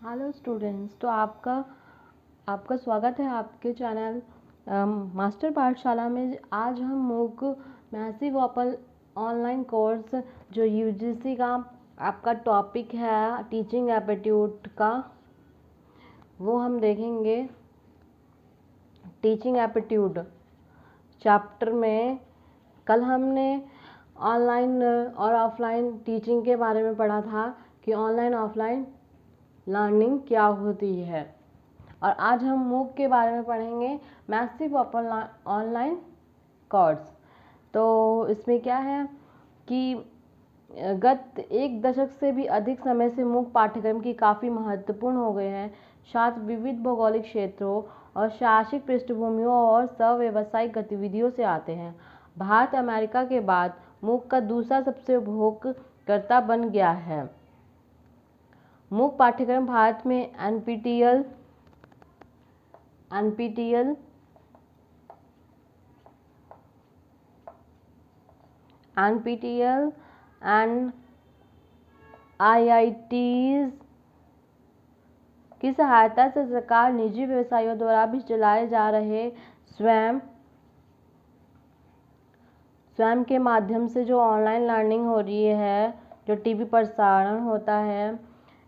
Hello students, तो आपका आपका स्वागत है आपके चैनल मास्टर पाठशाला में। आज हम मूक मैसिव ओपन ऑनलाइन कोर्स जो यूजीसी का आपका टॉपिक है टीचिंग एप्टीट्यूड का, वो हम देखेंगे। टीचिंग एप्टीट्यूड चैप्टर में कल हमने ऑनलाइन और ऑफलाइन टीचिंग के बारे में पढ़ा था कि ऑनलाइन ऑफलाइन लर्निंग क्या होती है, और आज हम मूक के बारे में पढ़ेंगे, मैसिव ओपन ऑनलाइन कोर्स। तो इसमें क्या है कि गत एक दशक से भी अधिक समय से मूक पाठ्यक्रम की काफ़ी महत्वपूर्ण हो गए हैं। छात्र विविध भौगोलिक क्षेत्रों और शैक्षिक पृष्ठभूमियों और सव्यवसायिक गतिविधियों से आते हैं। भारत अमेरिका के बाद मूक का दूसरा सबसे उपयोगकर्ता बन गया है। मूक पाठ्यक्रम भारत में एनपीटीईएल एंड आईआईटीज की सहायता से सरकार, निजी व्यवसायियों द्वारा भी चलाए जा रहे स्वयं के माध्यम से जो ऑनलाइन लर्निंग हो रही है, जो टीवी प्रसारण होता है,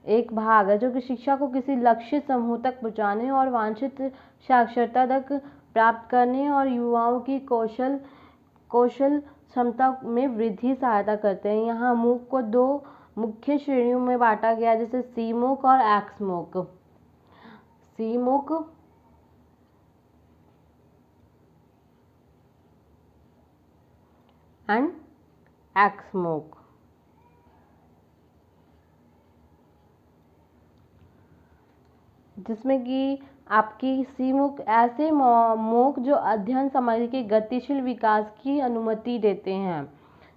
एक भाग है जो कि शिक्षा को किसी लक्षित समूह तक पहुंचाने और वांछित साक्षरता तक प्राप्त करने और युवाओं की कौशल क्षमता में वृद्धि सहायता करते हैं। यहाँ मूक को दो मुख्य श्रेणियों में बांटा गया, जैसे सी मूक और एक्स मूक। सी मूक एंड एक्स मूक। जिसमें कि आपकी सी मूक ऐसे मूक जो अध्ययन सामग्री के गतिशील विकास की अनुमति देते हैं,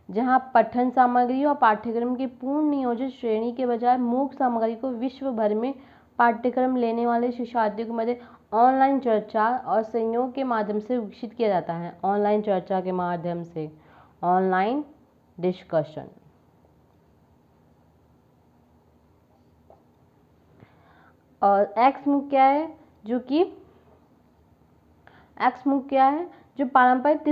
जहां पठन सामग्री और पाठ्यक्रम की पूर्ण नियोजित श्रेणी के बजाय मूक सामग्री को विश्व भर में पाठ्यक्रम लेने वाले शिक्षार्थियों के मध्य ऑनलाइन चर्चा और सहयोग के माध्यम से विकसित किया जाता है। ऑनलाइन चर्चा के माध्यम से ऑनलाइन डिस्कशन। और एक्स मूक क्या है, जो पारंपरिक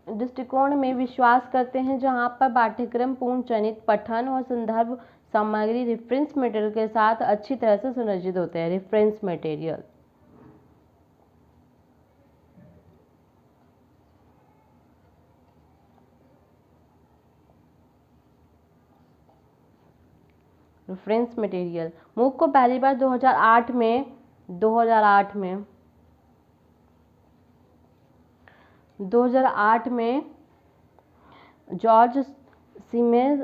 दृष्टिकोण में विश्वास करते हैं, जहां पर पाठ्यक्रम पूर्ण चयनित पठन और संदर्भ सामग्री रेफरेंस मटेरियल के साथ अच्छी तरह से संरचित होते हैं। रेफरेंस मटेरियल मूक को पहली बार 2008 में जॉर्ज सीमेंस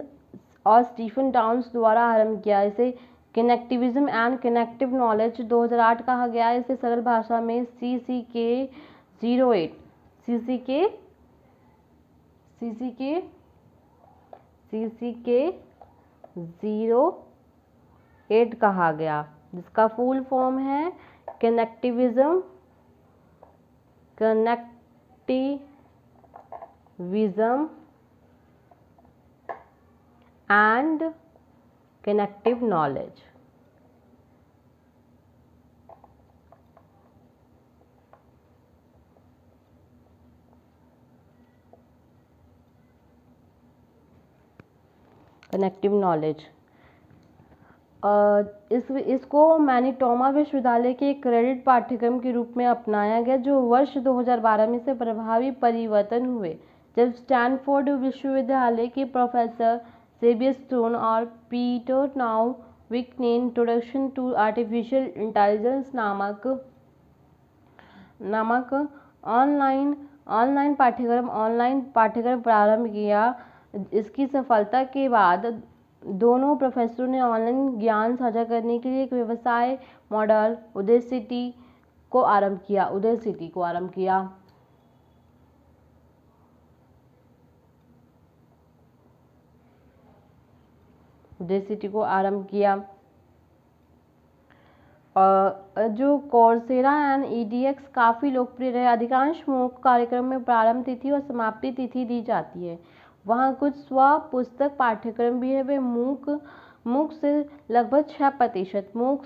और स्टीफन डाउन्स द्वारा आरंभ किया। इसे कनेक्टिविज्म एंड कनेक्टिव नॉलेज 2008 कहा गया। इसे सरल भाषा में CCK 08 कहा गया, जिसका फुल फॉर्म है कनेक्टिविज्म एंड कनेक्टिव नॉलेज। इसको मैनीटोबा विश्वविद्यालय के क्रेडिट पाठ्यक्रम के रूप में अपनाया गया, जो वर्ष 2012 में से प्रभावी परिवर्तन हुए, जब स्टैनफोर्ड विश्वविद्यालय के प्रोफेसर सेबियस स्टोन और पीटर नाउविक ने इंट्रोडक्शन टू आर्टिफिशियल इंटेलिजेंस नामक ऑनलाइन पाठ्यक्रम प्रारंभ किया। इसकी सफलता के बाद दोनों प्रोफेसरों ने ऑनलाइन ज्ञान साझा करने के लिए एक व्यवसाय मॉडल उदयसिटी को आरंभ किया। जो कोर्सेरा एंड EDX काफ़ी लोकप्रिय रहे। अधिकांश मूक कार्यक्रम में प्रारंभ तिथि और समाप्ति तिथि दी जाती है। वहाँ कुछ स्व पुस्तक पाठ्यक्रम भी है। वे मूक से लगभग 6%। मूक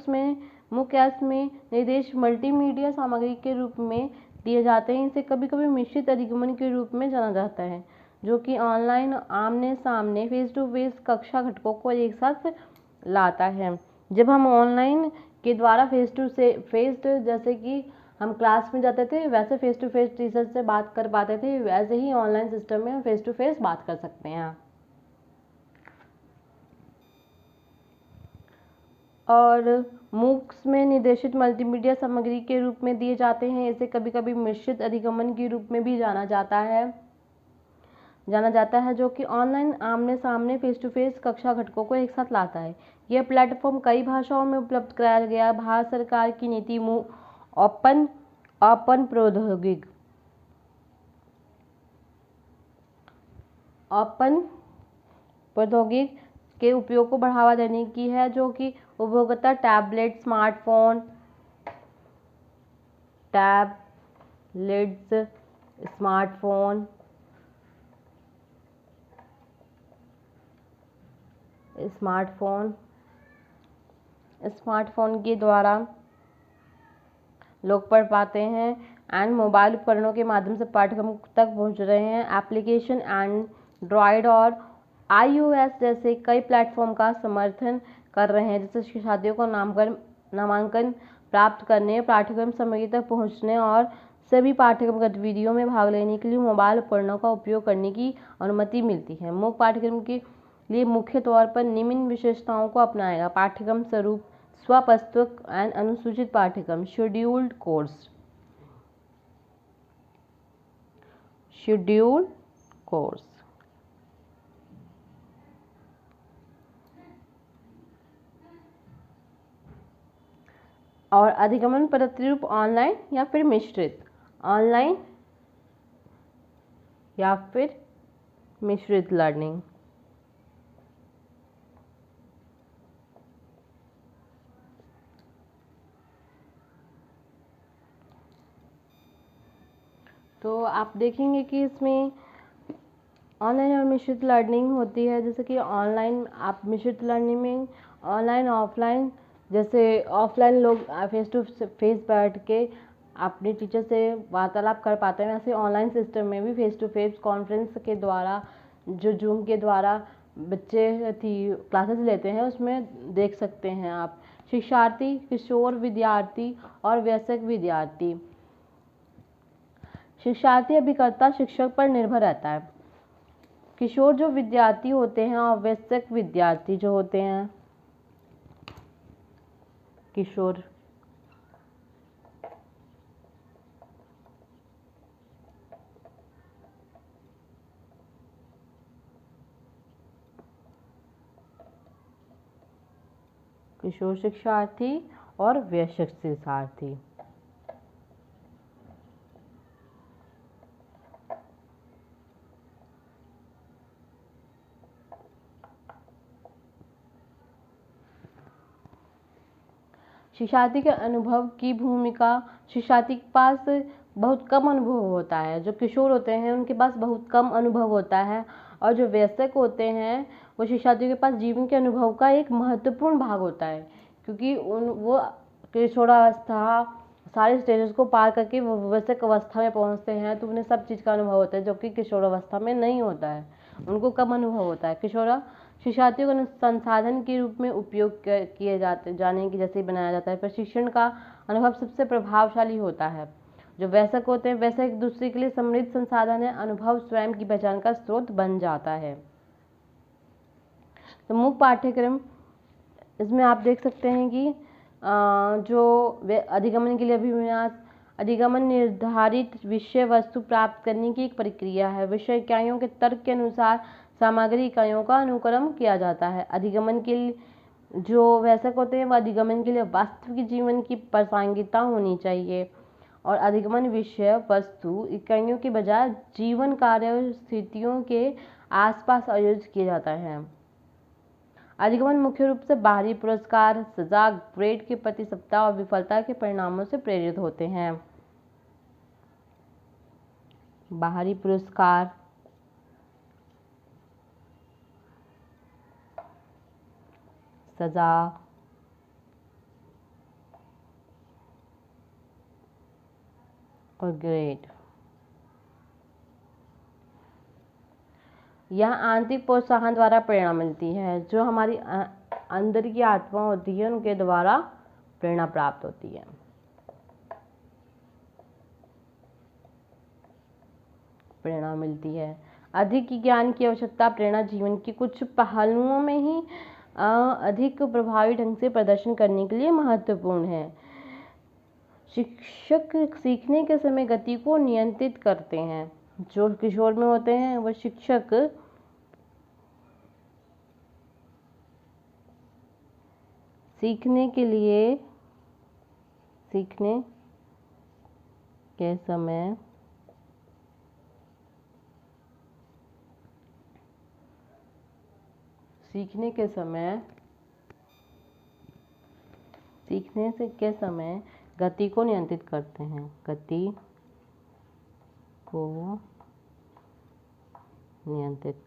में निर्देश मल्टीमीडिया सामग्री के रूप में दिए जाते हैं। इसे कभी कभी मिश्रित अधिगमन के रूप में जाना जाता है, जो कि ऑनलाइन आमने सामने फेस टू फेस कक्षा घटकों को एक साथ लाता है। जब हम ऑनलाइन के द्वारा फेस टू फेस, जैसे कि हम क्लास में जाते थे वैसे फेस टू फेस टीचर से बात कर पाते थे, वैसे ही ऑनलाइन सिस्टम में हम फेस टू फेस बात कर सकते हैं। और मूक्स में निर्देशित मल्टीमीडिया सामग्री के रूप में दिए जाते हैं। इसे कभी कभी मिश्रित अधिगमन के रूप में भी जाना जाता है, जो कि ऑनलाइन आमने सामने फेस टू फेस कक्षा घटकों को एक साथ लाता है। यह प्लेटफॉर्म कई भाषाओं में उपलब्ध कराया गया। भारत सरकार की नीति ओपन प्रौद्योगिक के उपयोग को बढ़ावा देने की है, जो कि उपभोक्ता टैबलेट, स्मार्टफोन, स्मार्टफोन के द्वारा लोग पढ़ पाते हैं एंड मोबाइल उपकरणों के माध्यम से पाठ्यक्रम तक पहुंच रहे हैं। एप्लीकेशन एंड्रॉयड और iOS जैसे कई प्लेटफॉर्म का समर्थन कर रहे हैं, जिससे शिक्षार्थियों को नामांकन प्राप्त करने, पाठ्यक्रम सामग्री तक पहुंचने और सभी पाठ्यक्रम गतिविधियों में भाग लेने के लिए मोबाइल उपकरणों का उपयोग करने की अनुमति मिलती है। मूक पाठ्यक्रम के लिए मुख्य तौर पर निम्न विशेषताओं को अपनाएगा। पाठ्यक्रम स्वरूप स्वप्रस्तुत एंड अनुसूचित पाठ्यक्रम, शेड्यूल्ड कोर्स और अधिगमन प्रतिरूप ऑनलाइन या फिर मिश्रित लर्निंग। तो आप देखेंगे कि इसमें ऑनलाइन और मिश्रित लर्निंग होती है। जैसे कि ऑनलाइन आप मिश्रित लर्निंग में ऑनलाइन ऑफलाइन, जैसे ऑफलाइन लोग फेस टू फेस बैठ के अपने टीचर से वार्तालाप कर पाते हैं, वैसे ऑनलाइन सिस्टम में भी फेस टू फेस कॉन्फ्रेंस के द्वारा, जो जूम के द्वारा बच्चे क्लासेस लेते हैं, उसमें देख सकते हैं आप। शिक्षार्थी, किशोर विद्यार्थी और वयस्क विद्यार्थी। शिक्षार्थी अभिकर्ता शिक्षक पर निर्भर रहता है। किशोर जो विद्यार्थी होते हैं और वयस्क विद्यार्थी जो होते हैं, किशोर शिक्षार्थी और वयस्क शिक्षार्थी। शिक्षार्थी के अनुभव की भूमिका। शिक्षार्थी के पास बहुत कम अनुभव होता है। जो किशोर होते हैं उनके पास बहुत कम अनुभव होता है, और जो वयस्क होते हैं वो शिक्षार्थियों के पास जीवन के अनुभव का एक महत्वपूर्ण भाग होता है, क्योंकि वो किशोरावस्था सारे स्टेजेस को पार करके वो वयस्क अवस्था में पहुंचते हैं, तो उन्हें सब चीज़ का अनुभव होता है, जो कि किशोरावस्था में नहीं होता है, उनको कम अनुभव होता है। शिक्षार्थियों को संसाधन के रूप में उपयोग किए जाने की जैसे बनाया जाता है। प्रशिक्षण का अनुभव सबसे प्रभावशाली होता है। जो वयस्क होते हैं वैसे एक दूसरे के लिए समृद्ध संसाधन है। अनुभव स्वयं की पहचान का स्रोत बन जाता है। तो मूक पाठ्यक्रम, इसमें आप देख सकते हैं कि जो अधिगमन के लिए अभिविन्यास, अधिगमन निर्धारित विषय वस्तु प्राप्त करने की एक प्रक्रिया है। विषय इकाइयों के तर्क के अनुसार सामग्री इकाइयों का अनुक्रम किया जाता है। अधिगमन के लिए जो वयस्क होते हैं वह अधिगमन के लिए वास्तविक जीवन की प्रासंगिकता होनी चाहिए, और अधिगमन विषय वस्तु इकाइयों के बजाय जीवन, कार्य और स्थितियों के आसपास आयोजित किया जाता है। अधिगमन मुख्य रूप से बाहरी पुरस्कार, सजा, ग्रेड के प्रति सप्ताह और विफलता के परिणामों से प्रेरित होते हैं। बाहरी पुरस्कार, सज़ा, और ग्रेट। यह आंतरिक प्रोत्साहन द्वारा प्रेरणा मिलती है। जो हमारी अंदर की आत्मा होती है उनके द्वारा प्रेरणा प्राप्त होती है। प्रेरणा मिलती है। अधिक ज्ञान की आवश्यकता प्रेरणा जीवन के कुछ पहलुओं में ही अधिक प्रभावी ढंग से प्रदर्शन करने के लिए महत्वपूर्ण है। शिक्षक सीखने के समय गति को नियंत्रित करते हैं। जो किशोर में होते हैं वह शिक्षक सीखने के समय गति को नियंत्रित करते हैं। गति को नियंत्रित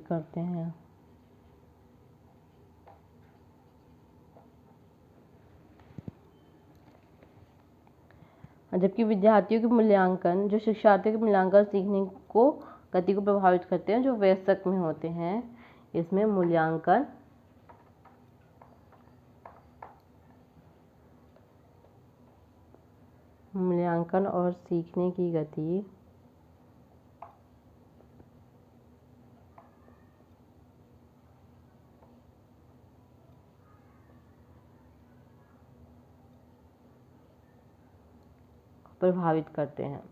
करते हैं। जबकि विद्यार्थियों के मूल्यांकन, जो शिक्षार्थियों के मूल्यांकन सीखने को गति को प्रभावित करते हैं, जो वयस्क में होते हैं, इसमें मूल्यांकन और सीखने की गति प्रभावित करते हैं।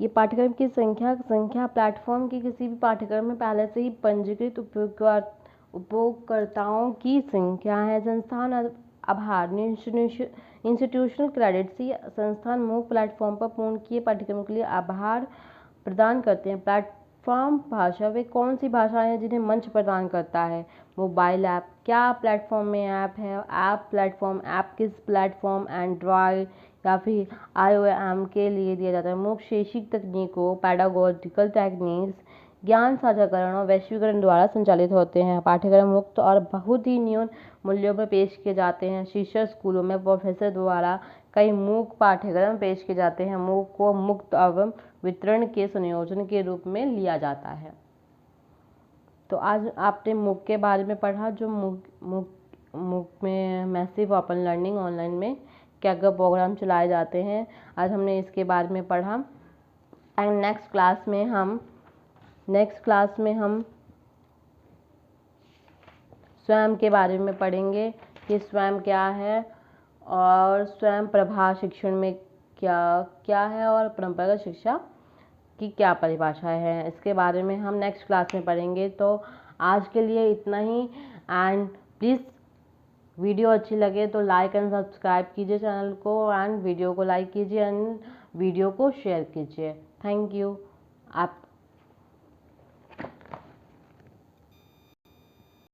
ये पाठ्यक्रम की संख्या प्लेटफॉर्म के किसी भी पाठ्यक्रम में पहले से ही पंजीकृत उपयोगकर्ताओं की संख्या है। संस्थान आभार इंस्टीट्यूशनल क्रेडिट से संस्थान MOOC प्लेटफॉर्म पर पूर्ण किए पाठ्यक्रमों के लिए आभार प्रदान करते हैं। प्लेटफॉर्म भाषा, वे कौन सी भाषाएं हैं जिन्हें मंच प्रदान करता है? मोबाइल ऐप, क्या प्लेटफॉर्म में ऐप है? ऐप प्लेटफॉर्म, ऐप किस प्लेटफॉर्म, एंड्रॉयड या फिर IOM के लिए दिया जाता है? MOOC शैक्षिक तकनीकों, पैडागोजिकल टेक्निक्स, ज्ञान साझाकरण और वैश्वीकरण द्वारा संचालित होते हैं। पाठ्यक्रम मुक्त और बहुत ही न्यून मूल्यों पर पेश किए जाते हैं। शीर्ष स्कूलों में प्रोफेसर द्वारा कई MOOC पाठ्यक्रम पेश किए जाते हैं। MOOC को मुक्त एवं वितरण के संयोजन के रूप में लिया जाता है। तो आज आपने MOOC के बारे में पढ़ा, जो MOOC में मैसिव ओपन लर्निंग ऑनलाइन में क्या क्या प्रोग्राम चलाए जाते हैं, आज हमने इसके बारे में पढ़ा। एंड नेक्स्ट क्लास में हम स्वयं के बारे में पढ़ेंगे कि स्वयं क्या है और स्वयं प्रभा शिक्षण में क्या है और परंपरागत शिक्षा की क्या परिभाषाएं हैं, इसके बारे में हम नेक्स्ट क्लास में पढ़ेंगे। तो आज के लिए इतना ही। एंड प्लीज़ वीडियो अच्छी लगे तो लाइक एंड सब्सक्राइब कीजिए चैनल को, एंड वीडियो को लाइक कीजिए एंड वीडियो को शेयर कीजिए। Thank you. आप